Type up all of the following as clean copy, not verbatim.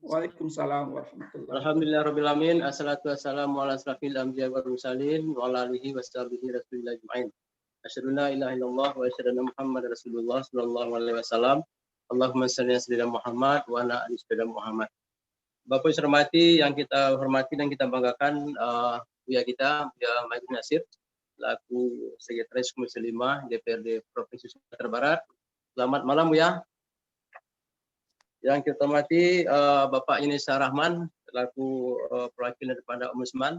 Waalaikumsalam warahmatullahi wabarakatuh. Alhamdulillah rabbil alamin, assalatu wassalamu ala asrafil anbiya wal mursalin wa ala alihi washabihi rasulillah ajmain. Asyhadu an la ilaha illallah wa asyhadu anna Muhammadar Rasulullah sallallahu alaihi wasallam. Allahumma shalli ala sayyidina Muhammad wa ala ali sayyidina Muhammad. Bapak Ibu hormati, yang kita hormati dan kita banggakan, Buya kita, Buya Majid Nasir, selaku Sekretaris Komisi 5 DPRD Provinsi Sumatera Barat. Selamat malam Buya. Yang kita hormati Bapak Yunisa Rahman, selaku perwakilan daripada Ombudsman,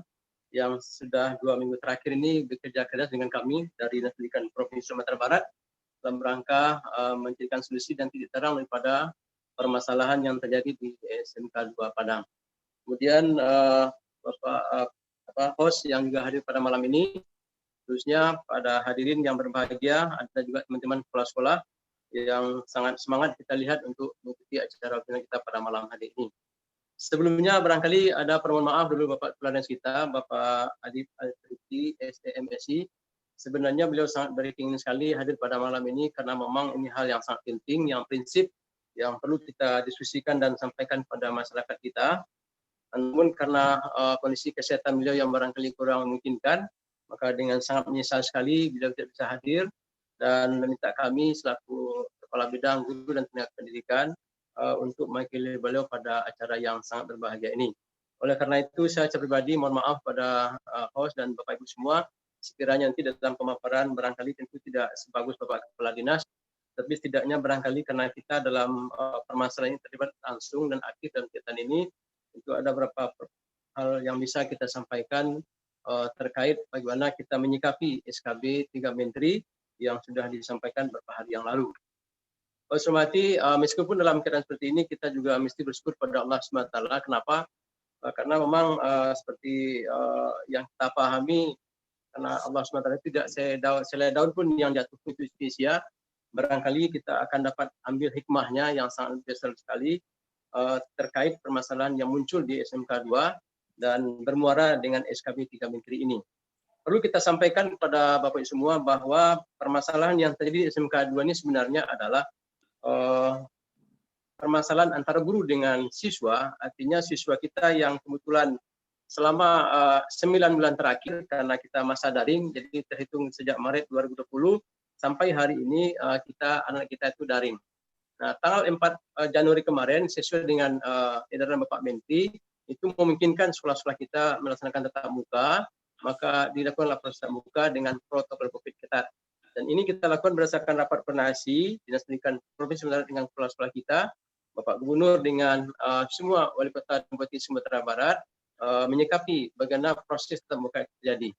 yang sudah 2 minggu terakhir ini bekerja keras dengan kami dari Dinas Pendidikan Provinsi Sumatera Barat dalam rangka mencarikan solusi dan titik terang daripada permasalahan yang terjadi di SMK 2 Padang. Kemudian Bapak host yang juga hadir pada malam ini, khususnya pada hadirin yang berbahagia, ada juga teman-teman sekolah-sekolah yang sangat semangat kita lihat untuk mengikuti acara kita pada malam hari ini. Sebelumnya barangkali ada permohonan maaf dulu Bapak Kepala Dinas kita, Bapak Adib Al-Triti, STMSI. Sebenarnya beliau sangat berkeinginan sekali hadir pada malam ini karena memang ini hal yang sangat penting, yang prinsip, yang perlu kita diskusikan dan sampaikan pada masyarakat kita. Namun karena kondisi kesehatan beliau yang barangkali kurang memungkinkan, maka dengan sangat menyesal sekali beliau tidak bisa hadir dan meminta kami selaku Kepala Bidang Guru dan Tenaga Pendidikan untuk mewakili beliau pada acara yang sangat berbahagia ini. Oleh karena itu saya secara pribadi mohon maaf pada host dan Bapak Ibu semua, sekiranya nanti dalam pemaparan barangkali tentu tidak sebagus Bapak Kepala Dinas, tapi setidaknya barangkali karena kita dalam permasalahan ini terlibat langsung dan aktif dalam kegiatan ini, itu ada beberapa hal yang bisa kita sampaikan terkait bagaimana kita menyikapi SKB 3 Menteri yang sudah disampaikan beberapa hari yang lalu. Hormati, meskipun dalam keadaan seperti ini kita juga mesti bersyukur pada Allah SWT. Kenapa? Karena memang seperti yang kita pahami, karena Allah SWT tidak selai daun pun yang jatuh ke sia-sia, barangkali kita akan dapat ambil hikmahnya yang sangat besar sekali terkait permasalahan yang muncul di SMK 2 dan bermuara dengan SKB 3 Menteri ini. Perlu kita sampaikan kepada Bapak Ibu semua bahwa permasalahan yang terjadi di SMK 2 ini sebenarnya adalah permasalahan antara guru dengan siswa, artinya siswa kita yang kebetulan selama 9 bulan terakhir karena kita masa daring, jadi terhitung sejak Maret 2020 sampai hari ini anak kita itu daring. Nah, tanggal 4 Januari kemarin sesuai dengan edaran Bapak Menteri itu memungkinkan sekolah-sekolah kita melaksanakan tatap muka, maka dilakukan proses tatap muka dengan protokol COVID ketat. Dan ini kita lakukan berdasarkan rapat koordinasi Dinas Pendidikan Provinsi Sumatera dengan sekolah-sekolah kita, Bapak Gubernur dengan semua wali kota dan bupati Sumatera Barat menyikapi bagaimana proses tatap muka terjadi.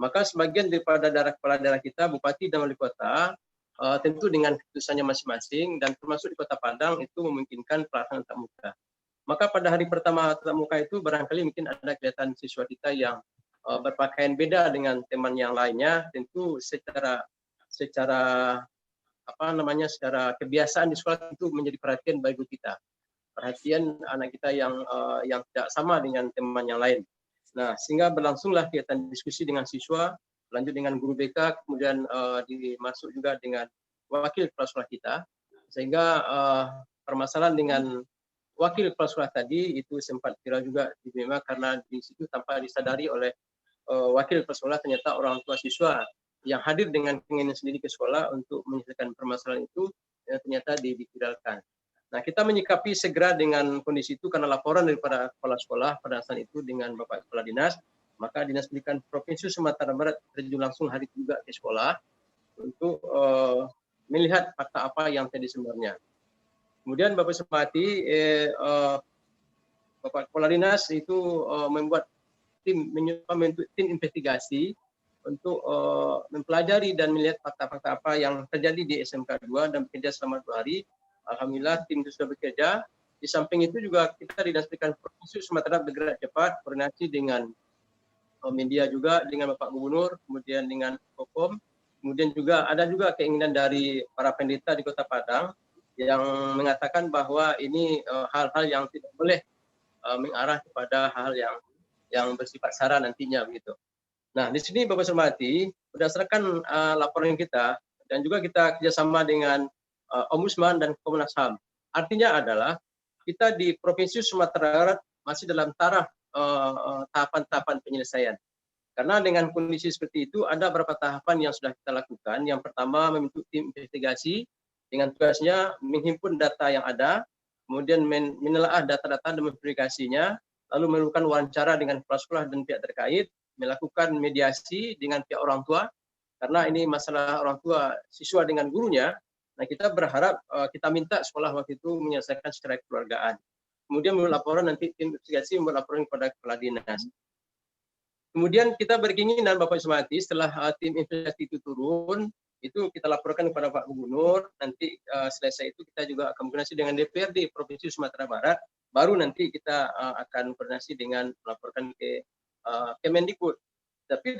Maka sebagian daripada kepala daerah kita, bupati dan wali kota, tentu dengan keputusannya masing-masing dan termasuk di Kota Padang itu memungkinkan pelaksanaan tatap muka. Maka pada hari pertama tatap muka itu barangkali mungkin ada kelihatan siswa kita yang berpakaian beda dengan teman yang lainnya, tentu secara kebiasaan di sekolah itu menjadi perhatian bagi kita. Perhatian anak kita yang tidak sama dengan teman yang lain. Nah, sehingga berlangsunglah kegiatan diskusi dengan siswa, lanjut dengan guru BK, kemudian dimasuk juga dengan wakil kepala sekolah kita, sehingga permasalahan dengan wakil kepala sekolah tadi itu sempat viral juga di BEMA karena di situ tanpa disadari oleh wakil kepala sekolah ternyata orang tua siswa yang hadir dengan keinginan sendiri ke sekolah untuk menyelesaikan permasalahan itu ternyata diviralkan. Nah, kita menyikapi segera dengan kondisi itu karena laporan daripada kepala sekolah pada saat itu dengan Bapak Kepala Dinas, maka Dinas Pendidikan Provinsi Sumatera Barat terjun langsung hari itu juga ke sekolah untuk melihat fakta apa yang terjadi sebenarnya. Kemudian Bapak Sepati, Bapak Kepala Dinas itu membuat tim investigasi untuk mempelajari dan melihat fakta-fakta apa yang terjadi di SMK 2 dan bekerja selama 2 hari. Alhamdulillah tim itu sudah bekerja. Di samping itu juga kita di Dinas Pendidikan Provinsi Sumatera bergerak cepat, koordinasi dengan media juga, dengan Bapak Gubernur, kemudian dengan Kopom, kemudian juga ada juga keinginan dari para pendeta di Kota Padang yang mengatakan bahwa ini hal-hal yang tidak boleh mengarah kepada hal yang bersifat sara nantinya begitu. Nah, di sini Bapak Surmati, berdasarkan laporan kita dan juga kita kerjasama dengan Ombudsman dan Komnas HAM. Artinya adalah kita di Provinsi Sumatera Barat masih dalam taraf tahapan-tahapan penyelesaian. Karena dengan kondisi seperti itu ada beberapa tahapan yang sudah kita lakukan. Yang pertama membentuk tim investigasi dengan tugasnya menghimpun data yang ada, kemudian menelaah data-data dan memverifikasinya, lalu melakukan wawancara dengan kepala sekolah dan pihak terkait, melakukan mediasi dengan pihak orang tua, karena ini masalah orang tua siswa dengan gurunya. Nah, kita berharap kita minta sekolah waktu itu menyelesaikan secara kekeluargaan. Kemudian membuat laporan, nanti tim investigasi membuat laporan kepada kepala dinas. Kemudian kita berkeinginan Bapak Ismati setelah tim investigasi itu turun, itu kita laporkan kepada Pak Gubernur. Nanti selesai itu kita juga akan koordinasi dengan DPRD Provinsi Sumatera Barat. Baru nanti kita akan koordinasi dengan melaporkan ke Kemendikbud. Tapi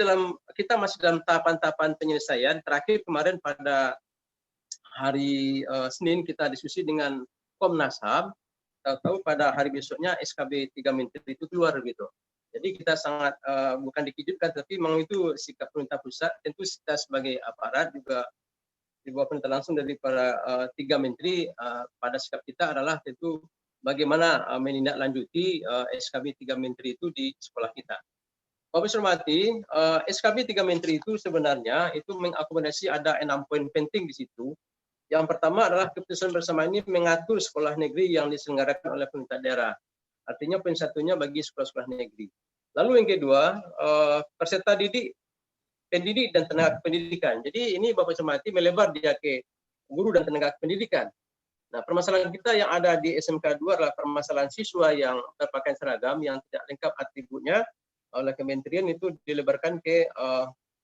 kita masih dalam tahapan-tahapan penyelesaian. Terakhir kemarin pada hari Senin kita diskusi dengan Komnas HAM, tahu pada hari besoknya SKB 3 Menteri itu keluar gitu. Jadi kita sangat bukan dikejutkan, tapi memang itu sikap pemerintah pusat. Tentu kita sebagai aparat juga di bawah perintah langsung dari para 3 menteri, pada sikap kita adalah tentu bagaimana menindaklanjuti SKB 3 menteri itu di sekolah kita. Bapak Ibu hormati, SKB 3 menteri itu sebenarnya itu mengakomodasi ada 6 poin penting di situ. Yang pertama adalah keputusan bersama ini mengatur sekolah negeri yang diselenggarakan oleh pemerintah daerah. Artinya poin satunya bagi sekolah-sekolah negeri. Lalu yang kedua, peserta didik, pendidik dan tenaga pendidikan. Jadi ini Bapak Semati melebar dia ke guru dan tenaga pendidikan. Nah, permasalahan kita yang ada di SMK 2 adalah permasalahan siswa yang berpakaian seragam yang tidak lengkap atributnya oleh kementerian, itu dilebarkan ke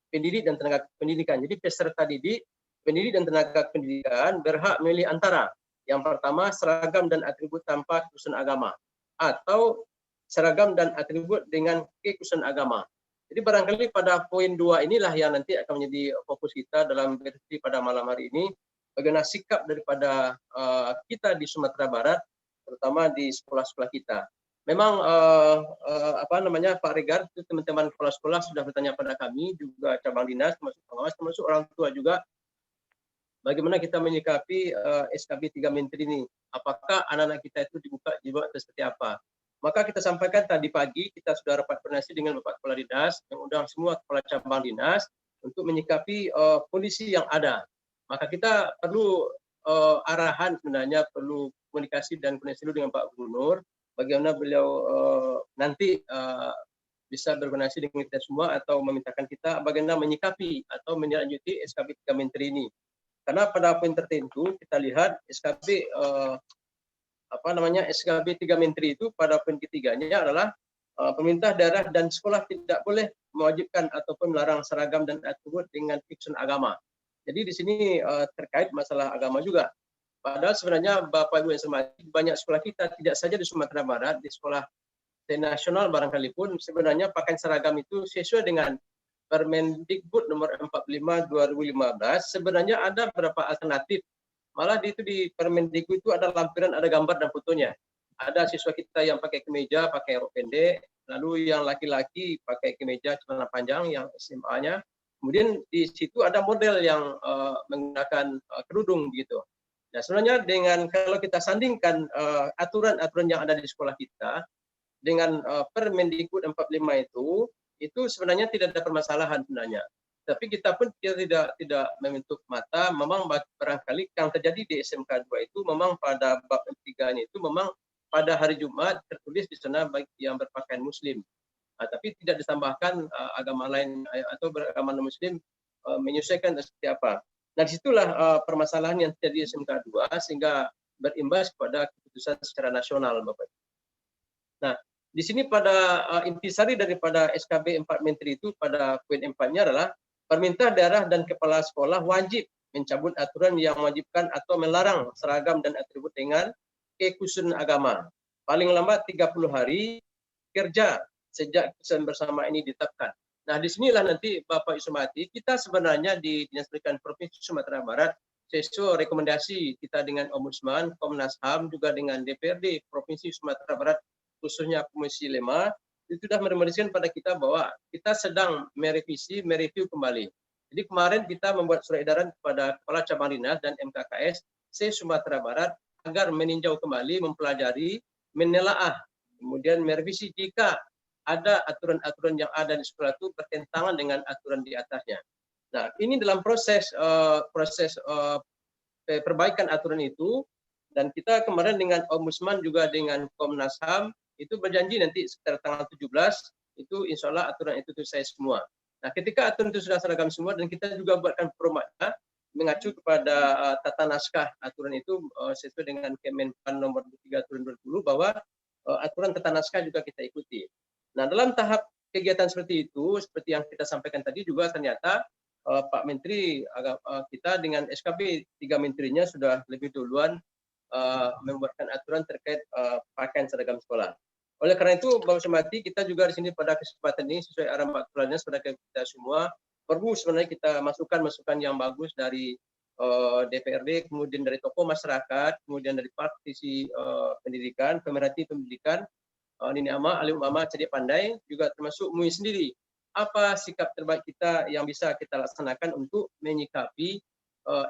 pendidik dan tenaga pendidikan. Jadi peserta didik, pendidik dan tenaga pendidikan berhak memilih antara yang pertama seragam dan atribut tanpa kekhususan agama, atau seragam dan atribut dengan kekhususan agama. Jadi barangkali pada poin 2 inilah yang nanti akan menjadi fokus kita dalam diskusi pada malam hari ini, bagaimana sikap daripada kita di Sumatera Barat, terutama di sekolah-sekolah kita. Memang Pak Regar, teman-teman kepala sekolah sudah bertanya pada kami, juga cabang dinas, termasuk pengawas, termasuk orang tua juga, bagaimana kita menyikapi SKB 3 Menteri ini. Apakah anak-anak kita itu dibuka jiwa atau seperti apa? Maka kita sampaikan tadi pagi, kita sudah rapat koordinasi dengan Bapak Kepala Dinas, mengundang semua kepala cabang dinas untuk menyikapi kondisi yang ada. Maka kita perlu arahan sebenarnya, perlu komunikasi dan koordinasi dengan Pak Gubernur, bagaimana beliau nanti bisa berkoordinasi dengan kita semua atau memintakan kita bagaimana menyikapi atau menindaklanjuti SKB 3 Menteri ini. Karena pada poin tertentu kita lihat SKB SKB 3 Menteri itu pada poin ketiganya adalah pemerintah daerah dan sekolah tidak boleh mewajibkan ataupun melarang seragam dan atribut dengan kekhususan agama. Jadi di sini terkait masalah agama juga. Padahal sebenarnya Bapak Ibu yang saya hormati, banyak sekolah kita tidak saja di Sumatera Barat, di sekolah nasional barangkali pun sebenarnya pakaian seragam itu sesuai dengan Permendikbud nomor 45 2015, sebenarnya ada beberapa alternatif. Malah di Permendikbud itu ada lampiran, ada gambar dan fotonya. Ada siswa kita yang pakai kemeja, pakai rok pendek, lalu yang laki-laki pakai kemeja celana panjang yang SMA-nya. Kemudian di situ ada model yang menggunakan kerudung gitu. Nah, sebenarnya dengan kalau kita sandingkan aturan-aturan yang ada di sekolah kita dengan Permendikbud 45 itu sebenarnya tidak ada permasalahan sebenarnya. Tapi kita pun tidak menutup mata, memang barangkali yang terjadi di SMK 2 itu memang pada bab 3-nya itu memang pada hari Jumat tertulis di sana bagi yang berpakaian muslim. Tapi tidak ditambahkan agama lain atau beragama non-muslim menyesuaikan seperti apa. Nah, disitulah permasalahan yang terjadi di SMK 2 sehingga berimbas kepada keputusan secara nasional, Bapak. Nah, di sini pada intisari daripada SKB 4 Menteri itu pada poin 4-nya adalah pemerintah daerah dan kepala sekolah wajib mencabut aturan yang mewajibkan atau melarang seragam dan atribut dengan kekhususan agama. Paling lambat 30 hari kerja sejak keputusan bersama ini ditetapkan. Nah, di sinilah nanti Bapak Ismati, kita sebenarnya di Dinas Pendidikan Provinsi Sumatera Barat sesuai rekomendasi kita dengan Ombudsman, Komnas HAM, juga dengan DPRD Provinsi Sumatera Barat, khususnya Komisi 5, itu sudah merekomendasikan pada kita bahwa kita sedang mereview kembali. Jadi kemarin kita membuat surat edaran kepada Kepala Cabang Dinas dan MKKS se Sumatera Barat agar meninjau kembali, mempelajari, menelaah, kemudian merevisi jika ada aturan-aturan yang ada di sekolah itu bertentangan dengan aturan di atasnya. Nah, ini dalam proses perbaikan aturan itu, dan kita kemarin dengan Ombudsman juga dengan Komnas HAM itu berjanji nanti sekitar tanggal 17 itu insya Allah aturan itu selesai semua. Nah, ketika aturan itu sudah seragam semua dan kita juga buatkan formatnya mengacu kepada tata naskah aturan itu sesuai dengan Kemenpan nomor 3 tahun 2020 bahwa aturan tata naskah juga kita ikuti. Nah, dalam tahap kegiatan seperti itu, seperti yang kita sampaikan tadi juga ternyata Pak Menteri kita dengan SKB 3 menterinya sudah lebih duluan membuatkan aturan terkait pakaian seragam sekolah. Oleh karena itu, Bapak Semati, kita juga di sini pada kesempatan ini sesuai arahan Pak Tulannya sebagai kita semua perlu sebenarnya kita masukan-masukan yang bagus dari DPRD, kemudian dari tokoh masyarakat, kemudian dari praktisi pendidikan, pemerhati pendidikan, Nini Ama, alim ulama, cerdik pandai, juga termasuk MUI sendiri. Apa sikap terbaik kita yang bisa kita laksanakan untuk menyikapi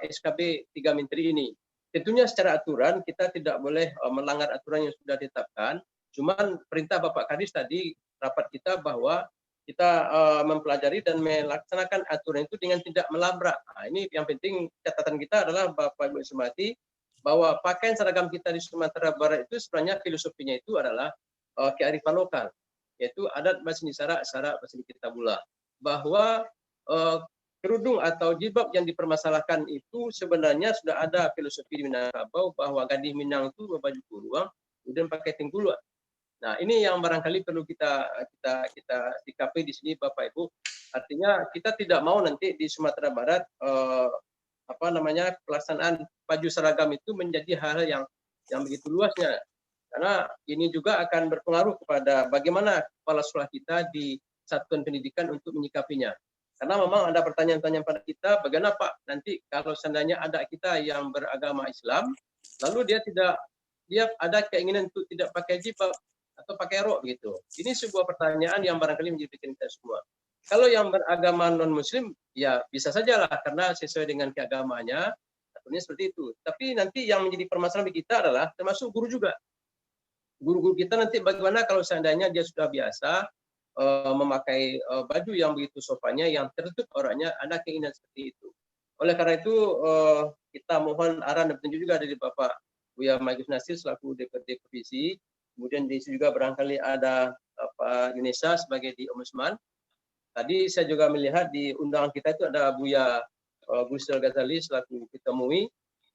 SKB 3 Menteri ini? Tentunya secara aturan kita tidak boleh melanggar aturan yang sudah ditetapkan. Cuman perintah Bapak Kadis tadi rapat kita bahwa kita mempelajari dan melaksanakan aturan itu dengan tidak melabrak. Nah, ini yang penting catatan kita adalah Bapak Ibu Semati bahwa pakaian seragam kita di Sumatera Barat itu sebenarnya filosofinya itu adalah kearifan lokal, yaitu adat Basni Sara Basni Kitabullah, bahwa kerudung atau jilbab yang dipermasalahkan itu sebenarnya sudah ada filosofi di Minangkabau bahwa gadis Minang itu berbaju kuruang kemudian pakai tengguluan. Nah, ini yang barangkali perlu kita sikapi di sini Bapak Ibu. Artinya kita tidak mau nanti di Sumatera Barat pelaksanaan baju seragam itu menjadi hal yang begitu luasnya. Karena ini juga akan berpengaruh kepada bagaimana kepala sekolah kita di satuan pendidikan untuk menyikapinya. Karena memang ada pertanyaan-pertanyaan pada kita, bagaimana Pak nanti kalau seandainya ada kita yang beragama Islam, lalu dia ada keinginan untuk tidak pakai jilbab atau pakai rok gitu. Ini sebuah pertanyaan yang barangkali menjadi pikiran kita semua. Kalau yang beragama non-Muslim, ya bisa saja lah karena sesuai dengan keagamanya, aturannya seperti itu. Tapi nanti yang menjadi permasalahan bagi kita adalah termasuk guru juga. Guru-guru kita nanti bagaimana kalau seandainya dia sudah biasa memakai baju yang begitu sopannya, yang tertutup orangnya, ada keinginan seperti itu. Oleh karena itu kita mohon arahan dan petunjuk juga dari Bapak Buya Magif Nasir selaku DPRD Provinsi. Kemudian di sini juga barangkali ada Pak Indonesia sebagai di Ombudsman. Tadi saya juga melihat di undangan kita itu ada Buya Gusel Ghazali selaku Ketua MUI.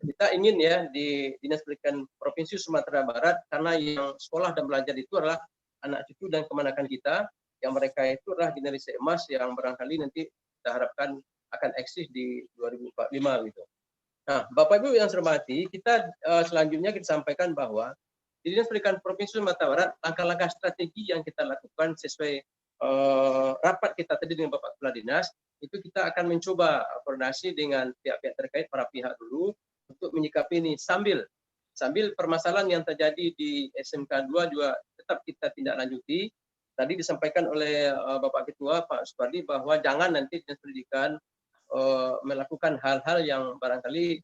Kita ingin ya di Dinas Pendidikan Provinsi Sumatera Barat, karena yang sekolah dan belajar itu adalah anak cucu dan keponakan kita, yang mereka itu adalah generasi emas yang barangkali nanti kita harapkan akan eksis di 2045 gitu. Nah, Bapak Ibu yang saya hormati, kita selanjutnya kita sampaikan bahwa di Dinas Pendidikan Provinsi Sumatera Barat, langkah-langkah strategi yang kita lakukan sesuai rapat kita tadi dengan Bapak Kepala Dinas, itu kita akan mencoba koordinasi dengan pihak-pihak terkait, para pihak dulu, untuk menyikapi ini sambil permasalahan yang terjadi di SMK 2 juga tetap kita tindak lanjuti. Tadi disampaikan oleh Bapak Ketua Pak Supardi bahwa jangan nanti Dinas Pendidikan melakukan hal-hal yang barangkali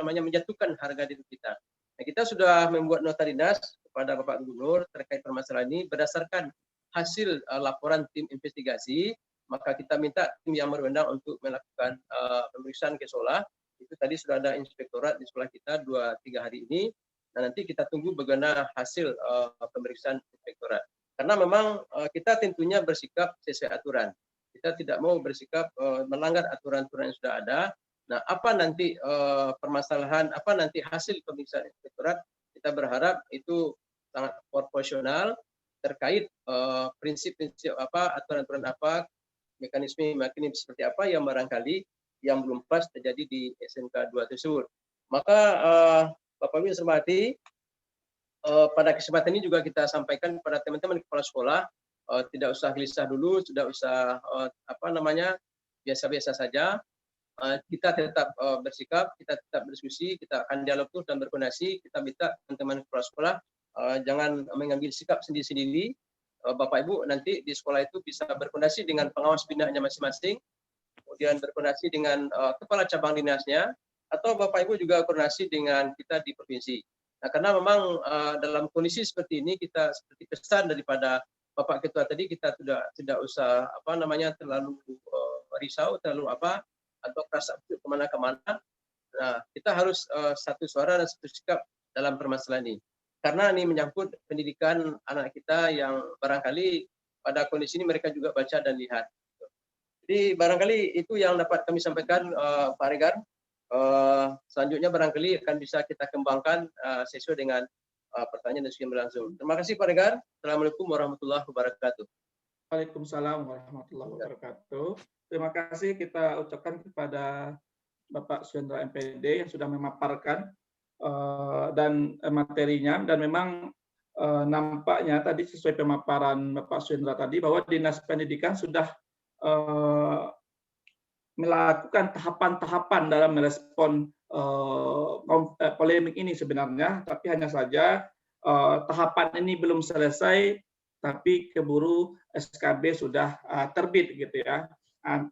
menjatuhkan harga diri kita. Nah, kita sudah membuat nota dinas kepada Bapak Gubernur terkait permasalahan ini berdasarkan hasil laporan tim investigasi, maka kita minta tim yang berwenang untuk melakukan pemeriksaan ke sekolah. Itu tadi sudah ada inspektorat di sekolah kita 2-3 hari ini. Nah, nanti kita tunggu bagaimana hasil pemeriksaan inspektorat. Karena memang kita tentunya bersikap sesuai aturan. Kita tidak mau bersikap melanggar aturan-aturan yang sudah ada. Nah, apa nanti permasalahan, apa nanti hasil pemeriksaan inspektorat, kita berharap itu sangat proporsional terkait prinsip-prinsip apa, aturan-aturan apa, mekanisme seperti apa yang barangkali yang belum pas terjadi di SMK 2 tersebut. Maka Bapak Ibu yang saya hormati, pada kesempatan ini juga kita sampaikan kepada teman-teman kepala sekolah, tidak usah gelisah dulu, tidak usah biasa-biasa saja. Kita tetap bersikap, kita tetap berdiskusi, kita akan dialog terus dan berkoordinasi. Kita minta teman-teman kepala sekolah jangan mengambil sikap sendiri-sendiri. Bapak Ibu nanti di sekolah itu bisa berkoordinasi dengan pengawas binaannya masing-masing, kemudian berkoordinasi dengan kepala cabang dinasnya, atau Bapak Ibu juga koordinasi dengan kita di provinsi. Nah, karena memang dalam kondisi seperti ini kita seperti pesan daripada Bapak Ketua tadi, kita tidak usah terlalu risau, terlalu atau keras kemana-kemana. Nah, kita harus satu suara dan satu sikap dalam permasalahan ini. Karena ini menyangkut pendidikan anak kita yang barangkali pada kondisi ini mereka juga baca dan lihat. Jadi barangkali itu yang dapat kami sampaikan, Pak Regar. Selanjutnya barangkali akan bisa kita kembangkan sesuai dengan pertanyaan yang sudah berlangsung. Terima kasih Pak Regar. Assalamualaikum warahmatullahi wabarakatuh. Waalaikumsalam warahmatullahi wabarakatuh. Terima kasih kita ucapkan kepada Bapak Suendra MPD yang sudah memaparkan dan materinya, dan memang nampaknya tadi sesuai pemaparan Bapak Suendra tadi bahwa Dinas Pendidikan sudah melakukan tahapan-tahapan dalam merespon polemik ini sebenarnya, tapi hanya saja tahapan ini belum selesai, tapi keburu SKB sudah terbit gitu ya.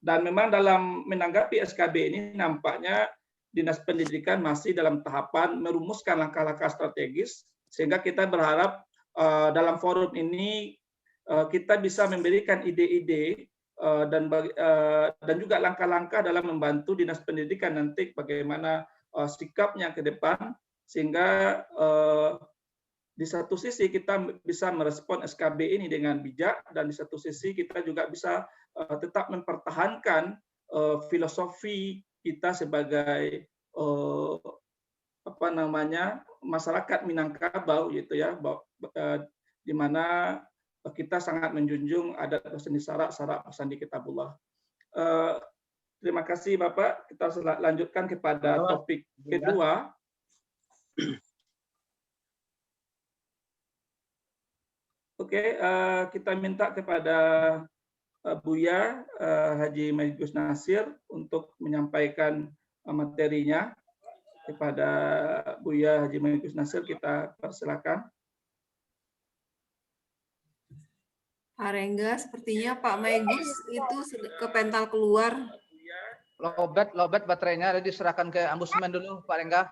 Dan memang dalam menanggapi SKB ini nampaknya Dinas Pendidikan masih dalam tahapan merumuskan langkah-langkah strategis, sehingga kita berharap dalam forum ini kita bisa memberikan ide-ide dan juga langkah-langkah dalam membantu Dinas Pendidikan nanti bagaimana sikapnya ke depan, sehingga di satu sisi kita bisa merespon SKB ini dengan bijak, dan di satu sisi kita juga bisa tetap mempertahankan filosofi kita sebagai masyarakat Minangkabau gitu ya, di mana kita sangat menjunjung adat seni syarak sandi kitabullah. Terima kasih Bapak. Kita lanjutkan kepada topik kedua. Oke, kita minta kepada Buya Haji Maigus Nasir untuk menyampaikan materinya. Kepada Buya Haji Maigus Nasir kita persilakan. Pak Rengga, sepertinya Pak Maigus itu kepental keluar. Lobet baterainya, jadi diserahkan ke ambusmen dulu, Pak Rengga.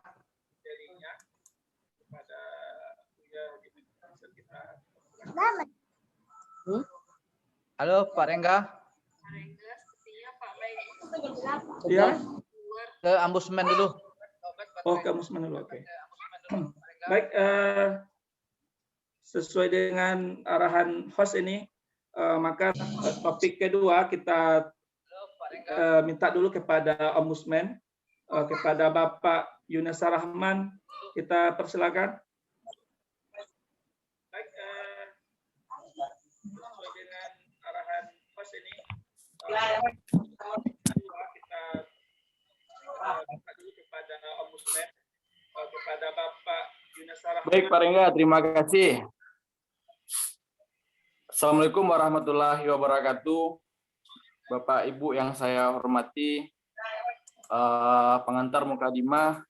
Halo, Pak Rengga. Pak Rengga, sepertinya Pak Maigus Ya. Ke ambusmen dulu. Oh, ke ambusmen dulu, oke. Baik, sesuai dengan arahan host ini, maka topik kedua kita minta dulu kepada Ombudsman, kepada Bapak Yunesa Rahman, kita persilakan. Baik, sesuai dengan arahan host ini, kita minta dulu kepada Ombudsman, kepada Bapak Yunesa Rahman. Baik Pak Rengga, terima kasih. Assalamualaikum warahmatullahi wabarakatuh. Bapak Ibu yang saya hormati, pengantar mukadimah,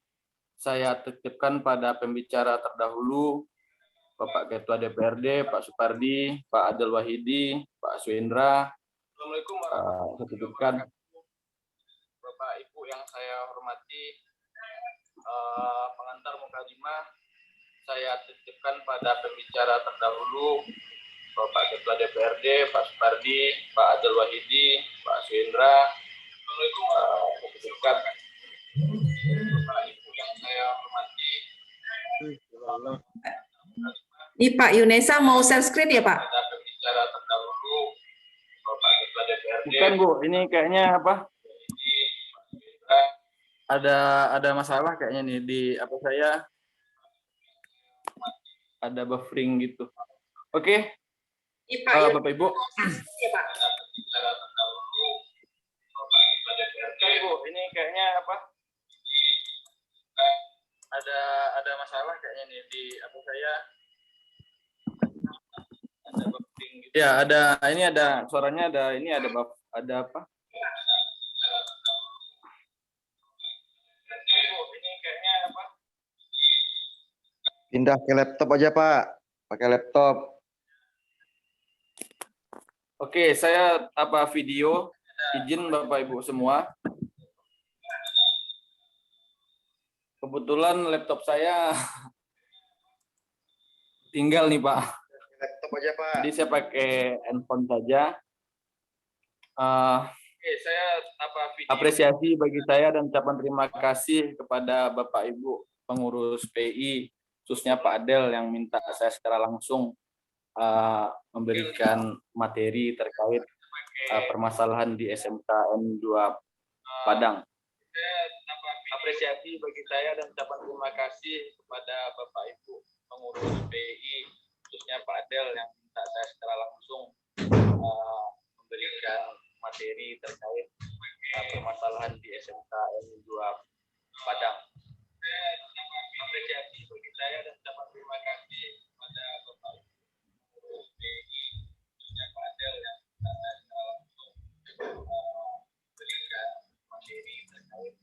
saya titipkan pada pembicara terdahulu, Bapak Ketua DPRD, Pak Supardi, Pak Adel Wahidi, Pak Suendra. Assalamualaikum warahmatullahi wabarakatuh. Bapak Ibu yang saya hormati, pengantar mukadimah, saya titipkan pada pembicara terdahulu, Bapak Ketua DPRD, Pak Supardi, Pak Adel Wahidi, Pak Suendra. Assalamualaikum Bapak Ibu yang saya hormati. Ini Pak Yunesa mau share screen ya Pak? Pada pembicara terdahulu, Bapak Ketua DPRD. Bukan Bu, ini kayaknya apa? Ada masalah kayaknya nih di apa saya ada buffering gitu. Oke. Bapak Ibu. Ya, Pak. Bu, ini kayaknya apa? Ada masalah kayaknya nih di apa saya ada buffering gitu. Ya, ini ada suaranya ada buff, ada apa? Pindah ke laptop aja Pak, pakai laptop. Oke, saya video izin Bapak Ibu semua. kebetulan laptop saya tinggal nih Pak. Laptop aja Pak. Jadi saya pakai handphone saja. Saya apresiasi bagi saya dan ucapan terima kasih kepada Bapak Ibu pengurus PI, khususnya Pak Adel yang minta saya secara langsung memberikan materi terkait permasalahan di SMKN 2 Padang. Apresiasi bagi saya dan ucapan terima kasih kepada Bapak Ibu pengurus PI, khususnya Pak Adel yang minta saya secara langsung memberikan materi terkait permasalahan di SMKN 2 Padang. Apresiasi bagi saya dan ucapan terima kasih kepada Bapak Ibu pengurus PI, khususnya Pak Adel yang minta saya secara langsung memberikan materi terkait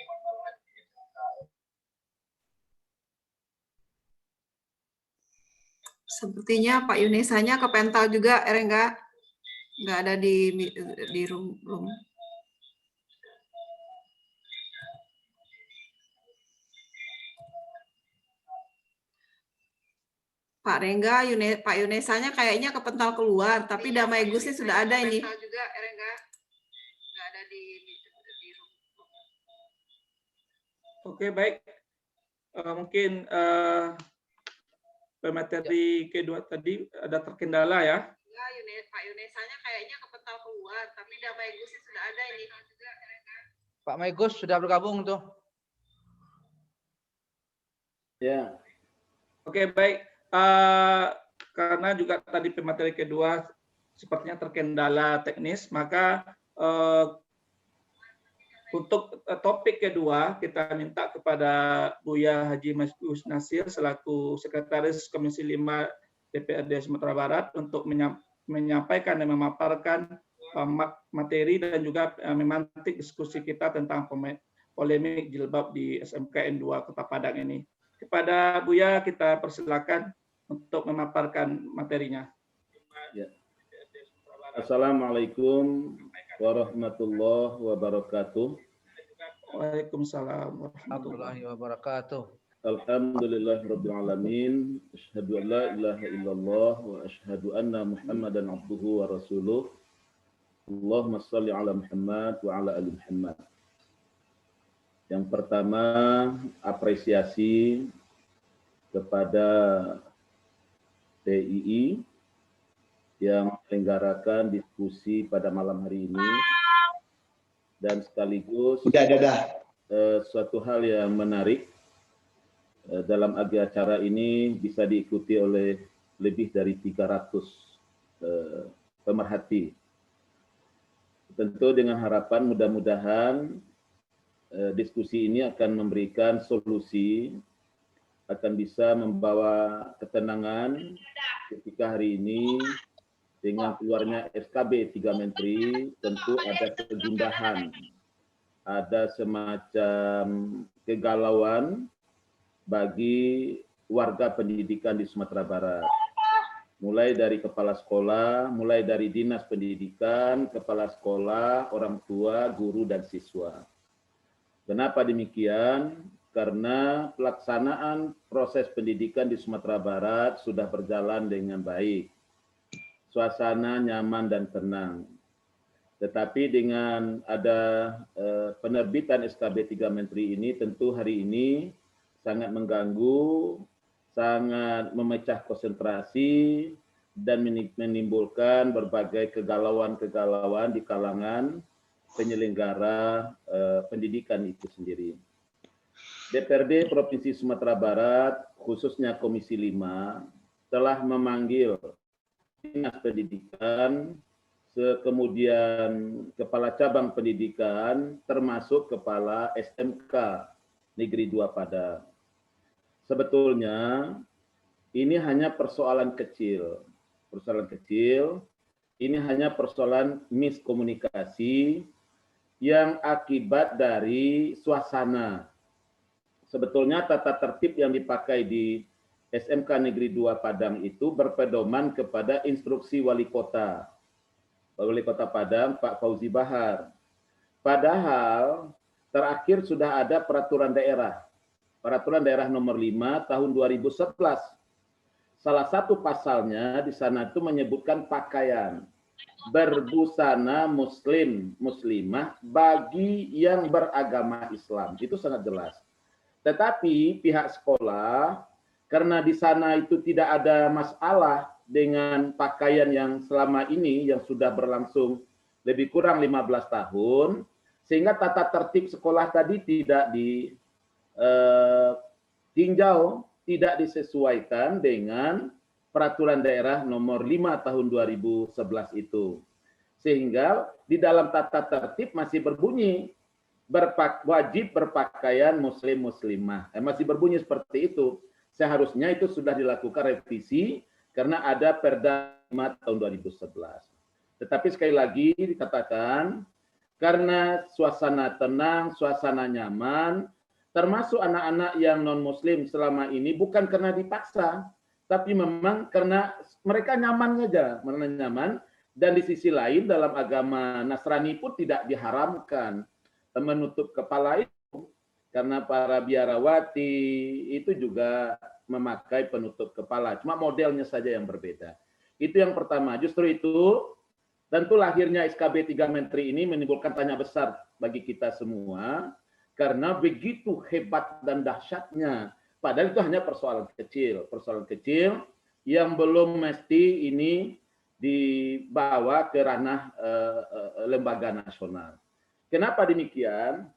permasalahan di SMKN. Sepertinya Pak Yunesanya ke Pental juga, Erengga. Nggak ada di room. Pak Rengga, Pak Yunesanya kayaknya ke Pental keluar, tapi Damai Gusnya sudah ada ini. Juga, Erengga. Nggak ada di room. Oke, baik. Mungkin pemateri kedua tadi ada terkendala ya. Ya, Pak Yunesanya kayaknya ke Pental keluar, tapi Damai Gusnya sudah ada ini. Juga, Erengga. Pak Maigus sudah bergabung tuh. Ya. Oke, baik. Karena juga tadi pemateri kedua sepertinya terkendala teknis, maka untuk topik kedua kita minta kepada Buya Haji Mas Nasir selaku Sekretaris Komisi 5 DPRD Sumatera Barat untuk menyampaikan dan memaparkan materi dan juga memantik diskusi kita tentang polemik jilbab di SMKN 2 Kota Padang ini. Kepada Buya kita persilakan untuk memaparkan materinya. Ya. Assalamualaikum warahmatullahi wabarakatuh. Waalaikumsalam warahmatullahi wabarakatuh. Alhamdulillahirabbil alamin. Asyhadu an la ilaha illallah wa asyhadu anna Muhammadan abduhu wa rasuluh. Allahumma shalli ala Muhammad wa ala ali Muhammad. Yang pertama, apresiasi kepada PII yang menyelenggarakan diskusi pada malam hari ini dan sekaligus suatu hal yang menarik dalam acara ini bisa diikuti oleh lebih dari 300 pemerhati. Tentu dengan harapan mudah-mudahan diskusi ini akan memberikan solusi, akan bisa membawa ketenangan ketika hari ini dengan keluarnya SKB 3 Menteri, tentu ada kegundahan, ada semacam kegalauan bagi warga pendidikan di Sumatera Barat. Mulai dari kepala sekolah, mulai dari dinas pendidikan, kepala sekolah, orang tua, guru, dan siswa. Kenapa demikian? Karena pelaksanaan proses pendidikan di Sumatera Barat sudah berjalan dengan baik. Suasana nyaman dan tenang. Tetapi dengan ada penerbitan SKB 3 Menteri ini, tentu hari ini sangat mengganggu, sangat memecah konsentrasi, dan menimbulkan berbagai kegalauan-kegalauan di kalangan penyelenggara pendidikan itu sendiri. DPRD Provinsi Sumatera Barat, khususnya Komisi 5, telah memanggil Dinas Pendidikan, kemudian Kepala Cabang Pendidikan, termasuk Kepala SMK Negeri 2 Padang. Sebetulnya ini hanya persoalan kecil. Ini hanya persoalan miskomunikasi yang akibat dari suasana. Sebetulnya tata tertib yang dipakai di SMK Negeri 2 Padang itu berpedoman kepada instruksi Wali Kota Padang, Pak Fauzi Bahar. Padahal terakhir sudah ada peraturan daerah Peraturan Daerah Nomor 5 Tahun 2011. Salah satu pasalnya di sana itu menyebutkan pakaian berbusana muslim, muslimah bagi yang beragama Islam. Itu sangat jelas. Tetapi pihak sekolah, karena di sana itu tidak ada masalah dengan pakaian yang selama ini yang sudah berlangsung lebih kurang 15 tahun, sehingga tata tertib sekolah tadi tidak ditinjau, tidak disesuaikan dengan Peraturan Daerah Nomor 5 Tahun 2011 itu. Sehingga di dalam tata tertib masih berbunyi wajib berpakaian muslim-muslimah. Masih berbunyi seperti itu. Seharusnya itu sudah dilakukan revisi karena ada Perda 5 Tahun 2011. Tetapi sekali lagi dikatakan, karena suasana tenang, suasana nyaman, termasuk anak-anak yang non-muslim selama ini bukan karena dipaksa, tapi memang karena mereka nyaman saja, mereka nyaman. Dan di sisi lain dalam agama Nasrani pun tidak diharamkan menutup kepala itu, karena para biarawati itu juga memakai penutup kepala, cuma modelnya saja yang berbeda. Itu yang pertama. Justru itu tentu lahirnya SKB 3 Menteri ini menimbulkan tanya besar bagi kita semua, karena begitu hebat dan dahsyatnya. Padahal itu hanya persoalan kecil yang belum mesti ini dibawa ke ranah lembaga nasional. Kenapa demikian?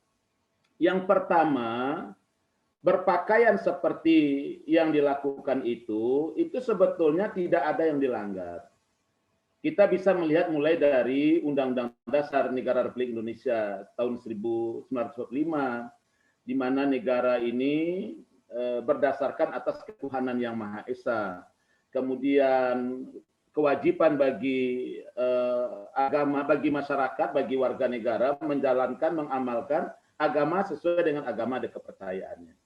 Yang pertama, berpakaian seperti yang dilakukan itu sebetulnya tidak ada yang dilanggar. Kita bisa melihat mulai dari Undang-Undang Dasar Negara Republik Indonesia tahun 1945, di mana negara ini berdasarkan atas ketuhanan yang Maha Esa. Kemudian kewajiban bagi agama, bagi masyarakat, bagi warga negara menjalankan, mengamalkan agama sesuai dengan agama dan kepercayaannya.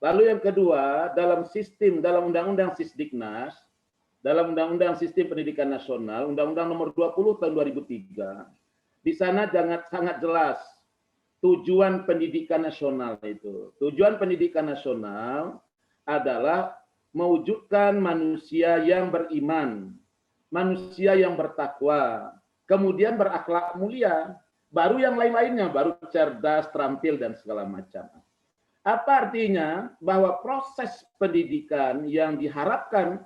Lalu yang kedua, dalam Undang-Undang Sisdiknas, dalam Undang-Undang Sistem Pendidikan Nasional, Undang-Undang Nomor 20 Tahun 2003, di sana sangat jelas tujuan pendidikan nasional itu. Tujuan pendidikan nasional adalah mewujudkan manusia yang beriman, manusia yang bertakwa, kemudian berakhlak mulia, baru yang lain-lainnya, baru cerdas, terampil, dan segala macam. Apa artinya? Bahwa proses pendidikan yang diharapkan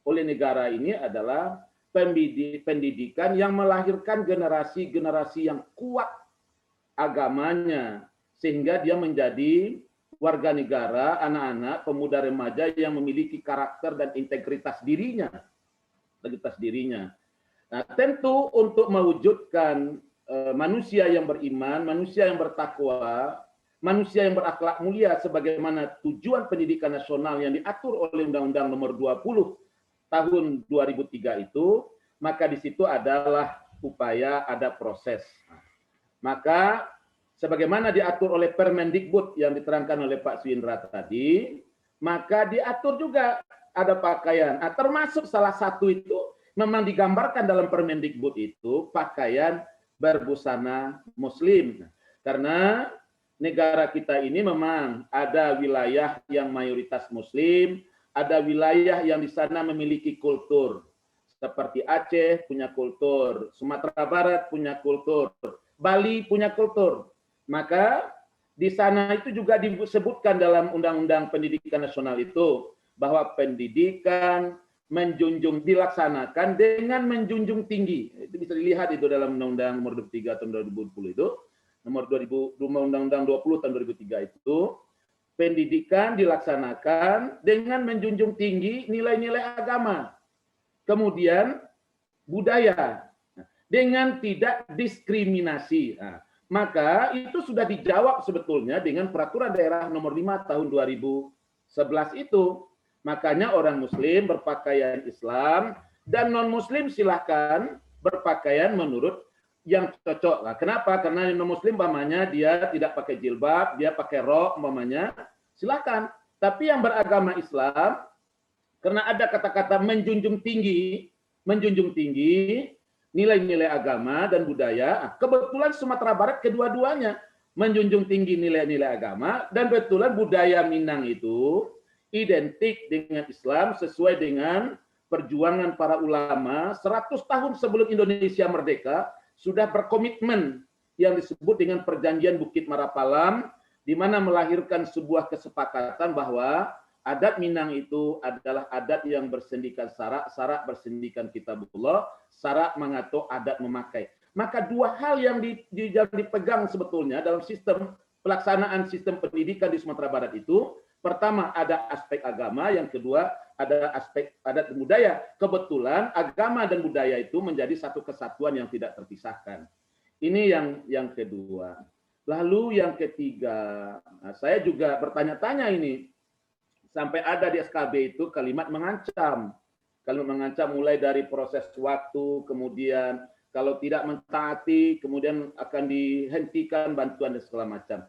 oleh negara ini adalah pendidikan yang melahirkan generasi-generasi yang kuat agamanya, sehingga dia menjadi warga negara, anak-anak, pemuda remaja yang memiliki karakter dan integritas dirinya. Nah, tentu untuk mewujudkan manusia yang beriman, manusia yang bertakwa, manusia yang berakhlak mulia sebagaimana tujuan pendidikan nasional yang diatur oleh Undang-Undang Nomor 20 Tahun 2003 itu, maka di situ adalah upaya ada proses. Maka sebagaimana diatur oleh Permendikbud yang diterangkan oleh Pak Suindra tadi, maka diatur juga ada pakaian. Nah, termasuk salah satu itu memang digambarkan dalam Permendikbud itu pakaian berbusana muslim. Karena negara kita ini memang ada wilayah yang mayoritas muslim, ada wilayah yang di sana memiliki kultur. Seperti Aceh punya kultur, Sumatera Barat punya kultur, Bali punya kultur. Maka di sana itu juga disebutkan dalam Undang-Undang Pendidikan Nasional itu, bahwa pendidikan dilaksanakan dengan menjunjung tinggi. Itu bisa dilihat itu dalam Undang-Undang Nomor 23 Tahun 2020 itu, Undang-Undang 20 Tahun 2003 itu, pendidikan dilaksanakan dengan menjunjung tinggi nilai-nilai agama. Kemudian budaya, dengan tidak diskriminasi. Nah, maka itu sudah dijawab sebetulnya dengan Peraturan Daerah Nomor 5 Tahun 2011 itu. Makanya orang Muslim berpakaian Islam dan non-Muslim silahkan berpakaian menurut yang cocok. Nah, kenapa? Karena non-Muslim umpamanya dia tidak pakai jilbab, dia pakai rok umpamanya, silakan. Tapi yang beragama Islam, karena ada kata-kata menjunjung tinggi nilai-nilai agama dan budaya. Kebetulan Sumatera Barat kedua-duanya menjunjung tinggi nilai-nilai agama, dan betulan budaya Minang itu identik dengan Islam sesuai dengan perjuangan para ulama 100 tahun sebelum Indonesia merdeka sudah berkomitmen yang disebut dengan Perjanjian Bukit Marapalam, di mana melahirkan sebuah kesepakatan bahwa adat Minang itu adalah adat yang bersendikan sarak, sarak bersendikan kitabullah, sarak mengatur adat memakai. Maka dua hal yang dipegang sebetulnya dalam sistem pelaksanaan sistem pendidikan di Sumatera Barat itu, pertama ada aspek agama, yang kedua ada aspek adat dan budaya. Kebetulan agama dan budaya itu menjadi satu kesatuan yang tidak terpisahkan. Ini yang kedua. Lalu yang ketiga, saya juga bertanya-tanya ini, sampai ada di SKB itu kalimat mengancam. Kalimat mengancam mulai dari proses waktu, kemudian kalau tidak mentaati, kemudian akan dihentikan bantuan dan segala macam.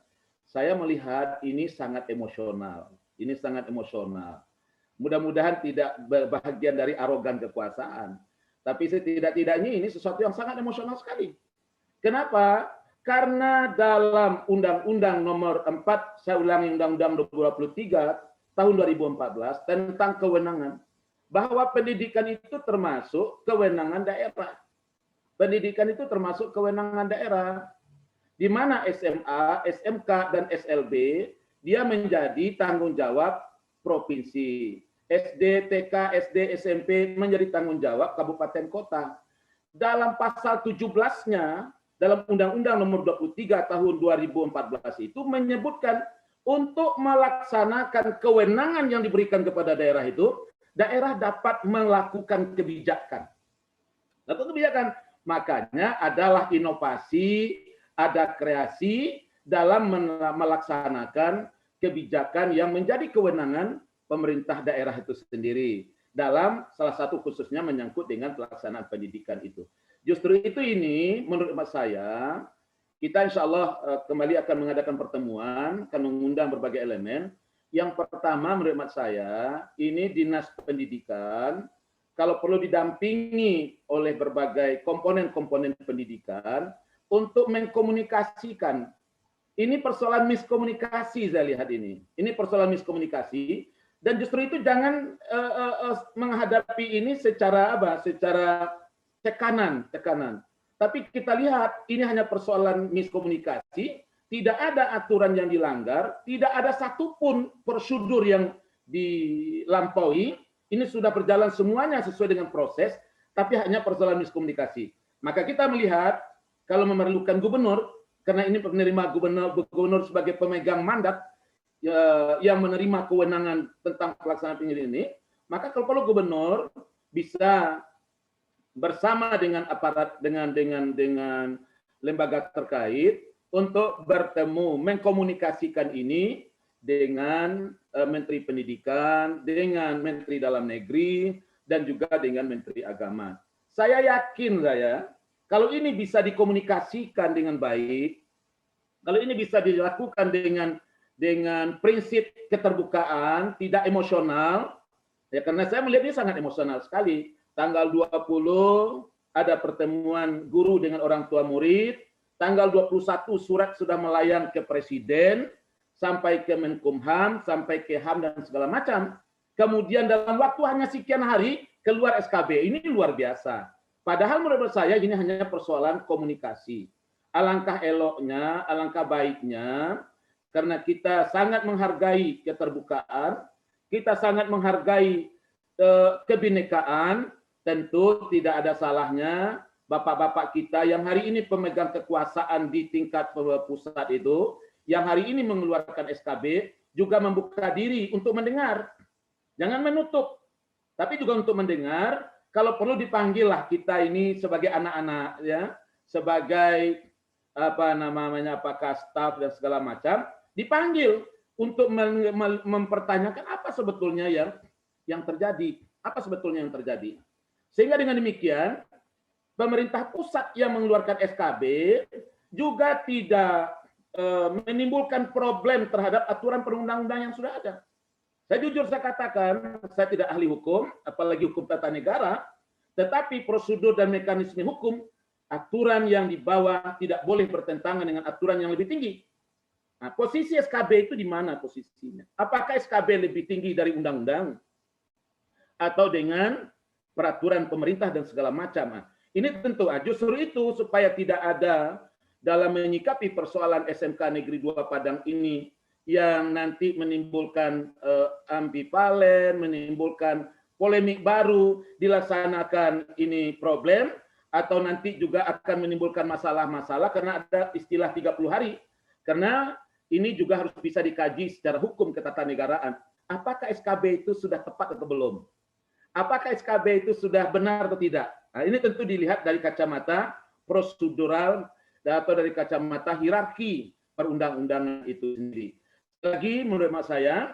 Saya melihat ini sangat emosional. Ini sangat emosional. Mudah-mudahan tidak bagian dari arogan kekuasaan. Tapi setidak-tidaknya ini sesuatu yang sangat emosional sekali. Kenapa? Karena dalam Undang-Undang Nomor 4, saya ulangi Undang-Undang 23 tahun 2014 tentang kewenangan, bahwa pendidikan itu termasuk kewenangan daerah. Pendidikan itu termasuk kewenangan daerah, di mana SMA, SMK, dan SLB dia menjadi tanggung jawab provinsi. SD, TK, SD, SMP menjadi tanggung jawab kabupaten kota. Dalam pasal 17-nya, dalam Undang-Undang Nomor 23 tahun 2014 itu menyebutkan untuk melaksanakan kewenangan yang diberikan kepada daerah itu, daerah dapat melakukan kebijakan. Lalu kebijakan, makanya adalah inovasi, ada kreasi dalam melaksanakan kebijakan yang menjadi kewenangan pemerintah daerah itu sendiri. Dalam salah satu khususnya menyangkut dengan pelaksanaan pendidikan itu. Justru itu ini menurut saya, kita insya Allah kembali akan mengadakan pertemuan, akan mengundang berbagai elemen. Yang pertama menurut saya, ini Dinas Pendidikan, kalau perlu didampingi oleh berbagai komponen-komponen pendidikan untuk mengkomunikasikan. Ini persoalan miskomunikasi saya lihat ini. Ini persoalan miskomunikasi, dan justru itu jangan menghadapi ini secara apa? Secara tekanan. Tapi kita lihat ini hanya persoalan miskomunikasi, tidak ada aturan yang dilanggar, tidak ada satupun prosedur yang dilampaui. Ini sudah berjalan semuanya sesuai dengan proses, tapi hanya persoalan miskomunikasi. Maka kita melihat kalau memerlukan gubernur, karena ini penerima gubernur sebagai pemegang mandat yang menerima kewenangan tentang pelaksanaan pendidikan ini, maka kalau perlu gubernur bisa bersama dengan aparat, dengan lembaga terkait untuk bertemu, mengkomunikasikan ini dengan Menteri Pendidikan, dengan Menteri Dalam Negeri, dan juga dengan Menteri Agama. Saya yakin kalau ini bisa dikomunikasikan dengan baik, kalau ini bisa dilakukan dengan prinsip keterbukaan, tidak emosional, ya karena saya melihat ini sangat emosional sekali. Tanggal 20 ada pertemuan guru dengan orang tua murid, tanggal 21 surat sudah melayang ke Presiden, sampai ke Menkumham, sampai ke HAM dan segala macam. Kemudian dalam waktu hanya sekian hari keluar SKB. Ini luar biasa. Padahal menurut saya ini hanya persoalan komunikasi. Alangkah eloknya, alangkah baiknya, karena kita sangat menghargai keterbukaan, kita sangat menghargai kebinekaan, tentu tidak ada salahnya bapak-bapak kita yang hari ini pemegang kekuasaan di tingkat pusat itu, yang hari ini mengeluarkan SKB, juga membuka diri untuk mendengar. Jangan menutup, tapi juga untuk mendengar. Kalau perlu dipanggillah kita ini sebagai anak-anak, ya, sebagai apakah staf dan segala macam, dipanggil untuk mempertanyakan apa sebetulnya yang terjadi, apa sebetulnya yang terjadi. Sehingga dengan demikian, pemerintah pusat yang mengeluarkan SKB juga tidak menimbulkan problem terhadap aturan perundang-undang yang sudah ada. Saya jujur saya katakan, saya tidak ahli hukum, apalagi hukum tata negara, tetapi prosedur dan mekanisme hukum, aturan yang dibawa tidak boleh bertentangan dengan aturan yang lebih tinggi. Nah, posisi SKB itu di mana posisinya? Apakah SKB lebih tinggi dari undang-undang atau dengan peraturan pemerintah dan segala macam? Nah, ini tentu justru itu supaya tidak ada dalam menyikapi persoalan SMK Negeri 2 Padang ini yang nanti menimbulkan ambivalen, menimbulkan polemik baru, dilaksanakan ini problem, atau nanti juga akan menimbulkan masalah-masalah karena ada istilah 30 hari. Karena ini juga harus bisa dikaji secara hukum ketatanegaraan. Apakah SKB itu sudah tepat atau belum? Apakah SKB itu sudah benar atau tidak? Nah, ini tentu dilihat dari kacamata prosedural atau dari kacamata hierarki perundang-undangan itu sendiri. Lagi menurut saya,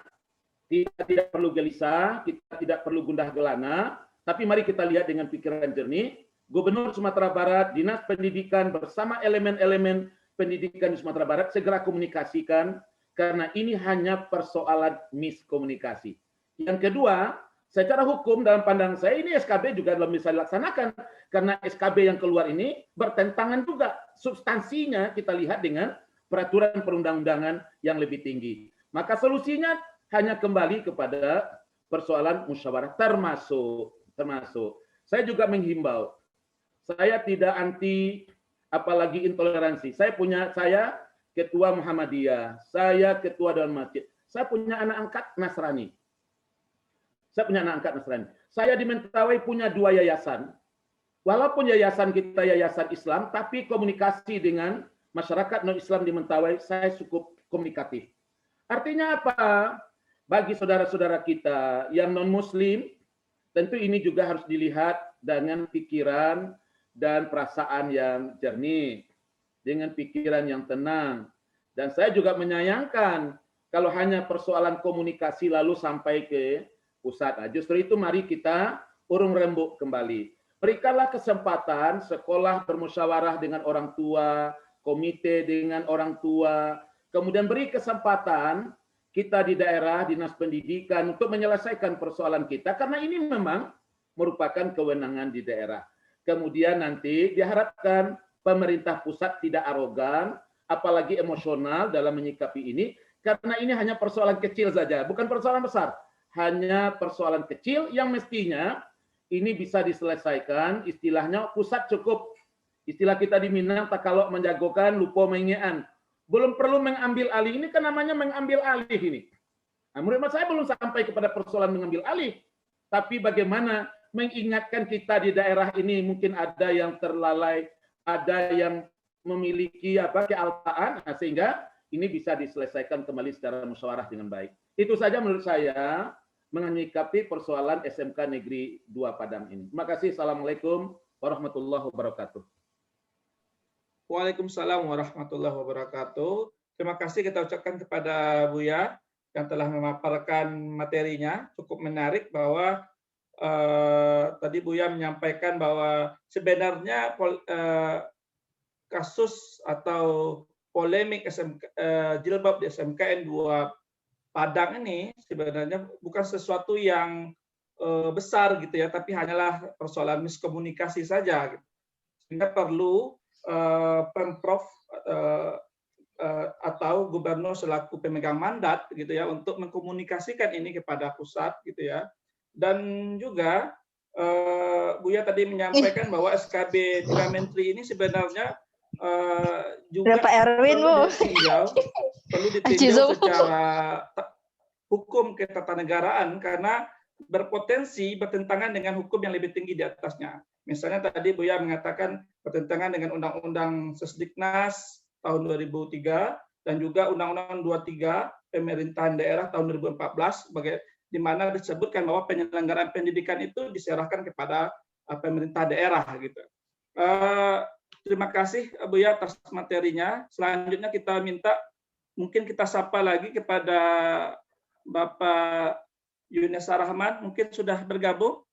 kita tidak perlu gelisah, kita tidak perlu gundah gelana, tapi mari kita lihat dengan pikiran jernih. Gubernur Sumatera Barat, Dinas Pendidikan bersama elemen-elemen pendidikan di Sumatera Barat segera komunikasikan, karena ini hanya persoalan miskomunikasi. Yang kedua, secara hukum dalam pandangan saya ini SKB juga belum bisa dilaksanakan, karena SKB yang keluar ini bertentangan juga substansinya kita lihat dengan peraturan perundang-undangan yang lebih tinggi. Maka solusinya hanya kembali kepada persoalan musyawarah termasuk saya juga menghimbau, saya tidak anti apalagi intoleransi. Saya ketua Muhammadiyah, saya ketua Dewan Masjid, saya punya anak angkat Nasrani. Saya di Mentawai punya 2 yayasan. Walaupun yayasan kita yayasan Islam, tapi komunikasi dengan masyarakat non-Islam di Mentawai saya cukup komunikatif. Artinya apa? Bagi saudara-saudara kita yang non-Muslim, tentu ini juga harus dilihat dengan pikiran dan perasaan yang jernih, dengan pikiran yang tenang. Dan saya juga menyayangkan kalau hanya persoalan komunikasi lalu sampai ke pusat. Nah, justru itu mari kita urung rembuk kembali. Berikanlah kesempatan sekolah bermusyawarah dengan orang tua, komite dengan orang tua, kemudian beri kesempatan kita di daerah, dinas pendidikan untuk menyelesaikan persoalan kita, karena ini memang merupakan kewenangan di daerah. Kemudian nanti diharapkan pemerintah pusat tidak arogan, apalagi emosional dalam menyikapi ini, karena ini hanya persoalan kecil saja, bukan persoalan besar. Hanya persoalan kecil yang mestinya ini bisa diselesaikan, istilahnya pusat cukup. Istilah kita di Minang, tak kalau menjagokan, lupa mengean. Belum perlu mengambil alih, ini kan namanya mengambil alih ini. Nah, menurut saya belum sampai kepada persoalan mengambil alih, tapi bagaimana mengingatkan kita di daerah ini mungkin ada yang terlalai, ada yang memiliki kealpaan, nah, sehingga ini bisa diselesaikan kembali secara musyawarah dengan baik. Itu saja menurut saya menyikapi persoalan SMK Negeri 2 Padang ini. Terima kasih. Assalamualaikum warahmatullahi wabarakatuh. Waalaikumsalam warahmatullahi wabarakatuh. Terima kasih kita ucapkan kepada Buya yang telah memaparkan materinya. Cukup menarik bahwa tadi Buya menyampaikan bahwa sebenarnya kasus atau polemik jilbab di SMKN 2 Padang ini sebenarnya bukan sesuatu yang besar gitu ya, tapi hanyalah persoalan miskomunikasi saja. Gitu. Sehingga perlu Pemprov atau gubernur selaku pemegang mandat gitu ya untuk mengkomunikasikan ini kepada pusat gitu ya. Dan juga Buya tadi menyampaikan bahwa SKB 3 Menteri ini sebenarnya juga perlu ditinjau secara hukum ketatanegaraan karena berpotensi bertentangan dengan hukum yang lebih tinggi di atasnya. Misalnya tadi Buya mengatakan bertentangan dengan Undang-Undang Sesdiknas tahun 2003 dan juga Undang-Undang 23 Pemerintahan Daerah tahun 2014 di mana disebutkan bahwa penyelenggaraan pendidikan itu diserahkan kepada pemerintah daerah gitu. Terima kasih Buya atas materinya. Selanjutnya kita minta mungkin kita sapa lagi kepada Bapak Yunesa Rahman, mungkin sudah bergabung.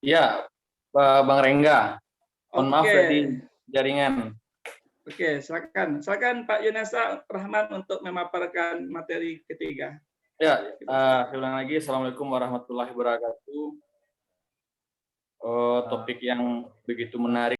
Ya, Bang Rengga. Mohon maaf tadi jaringan. Oke, silakan. Silakan Pak Yunesa Rahman untuk memaparkan materi ketiga. Ya, saya ulang lagi. Assalamualaikum warahmatullahi wabarakatuh. Topik yang begitu menarik.